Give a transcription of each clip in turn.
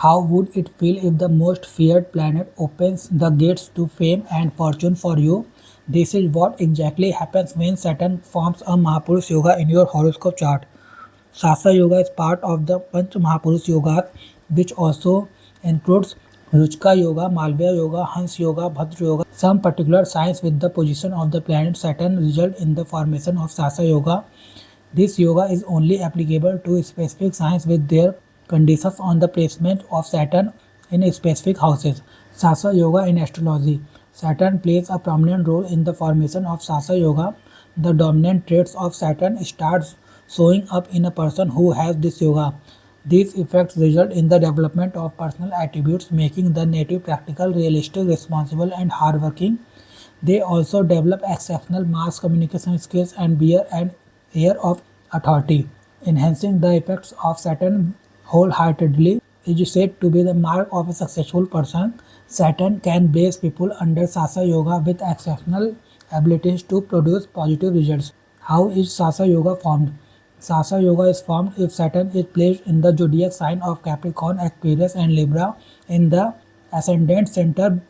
How would it feel if the most feared planet opens the gates to fame and fortune for you? This is what exactly happens when Saturn forms a Mahapurush Yoga in your horoscope chart. Sasa Yoga is part of the Panch Mahapurush Yogas, which also includes Ruchka Yoga, Malvya Yoga, Hans Yoga, Bhadra Yoga. Some particular signs with the position of the planet Saturn result in the formation of Sasa Yoga. This yoga is only applicable to specific signs with their conditions on the placement of Saturn in specific houses. Sasa Yoga in astrology. Saturn plays a prominent role in the formation of Sasa Yoga. The dominant traits of Saturn starts showing up in a person who has this yoga. These effects result in the development of personal attributes, making the native practical, realistic, responsible, and hardworking. They also develop exceptional mass communication skills and bear an air of authority. Enhancing the effects of Saturn wholeheartedly is said to be the mark of a successful person. Saturn can place people under Sasa Yoga with exceptional abilities to produce positive results. How is Sasa Yoga formed? Sasa Yoga is formed if Saturn is placed in the zodiac sign of Capricorn, Aquarius, and Libra in the ascendant center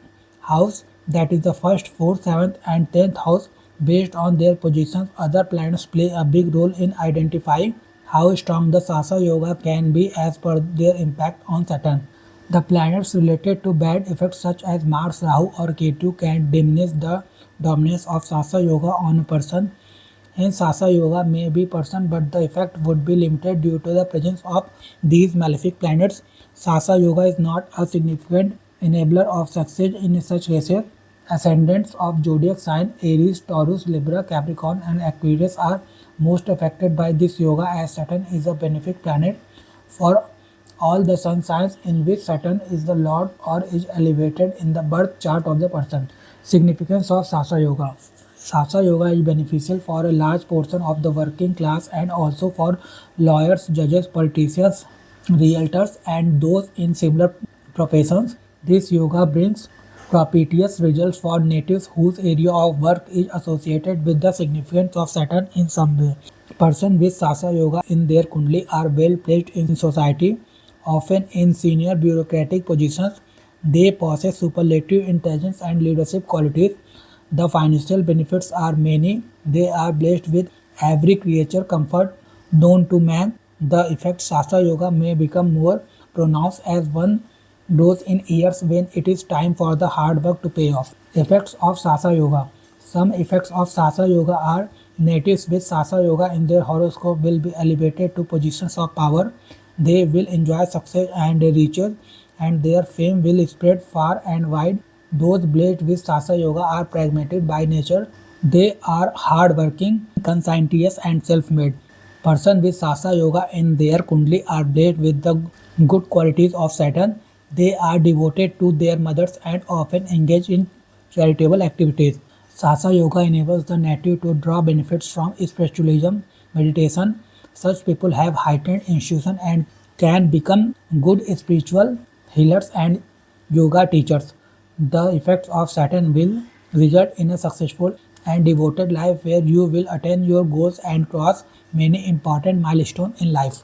house, that is the first, fourth, seventh, and 10th house. Based on their positions, other planets play a big role in identifying how strong the Sasa Yoga can be as per their impact on Saturn. The planets related to bad effects such as Mars, Rahu, or Ketu can diminish the dominance of Sasa Yoga on a person. Hence, Sasa Yoga may be person, but the effect would be limited due to the presence of these malefic planets. Sasa Yoga is not a significant enabler of success in such cases. Ascendants of zodiac sign Aries, Taurus, Libra, Capricorn, and Aquarius are most affected by this yoga, as Saturn is a benefic planet for all the sun signs in which Saturn is the lord or is elevated in the birth chart of the person. Significance of Sasa Yoga. Sasa Yoga is beneficial for a large portion of the working class and also for lawyers, judges, politicians, realtors, and those in similar professions. This yoga brings propitious results for natives whose area of work is associated with the significance of Saturn in some way. Persons with Sasa Yoga in their Kundli are well placed in society, often in senior bureaucratic positions. They possess superlative intelligence and leadership qualities. The financial benefits are many. They are blessed with every creature comfort known to man. The effect Sasa Yoga may become more pronounced as one grows in years when it is time for the hard work to pay off. Effects of Sasa Yoga. Some effects of Sasa Yoga are natives with Sasa Yoga in their horoscope will be elevated to positions of power. They will enjoy success and riches, and their fame will spread far and wide. Those blessed with Sasa Yoga are pragmatic by nature. They are hardworking, conscientious, and self-made. Person with Sasa Yoga in their Kundli are blessed with the good qualities of Saturn. They are devoted to their mothers and often engage in charitable activities. Sasa Yoga enables the native to draw benefits from spiritualism, meditation. Such people have heightened intuition and can become good spiritual healers and yoga teachers. The effects of Saturn will result in a successful and devoted life where you will attain your goals and cross many important milestones in life.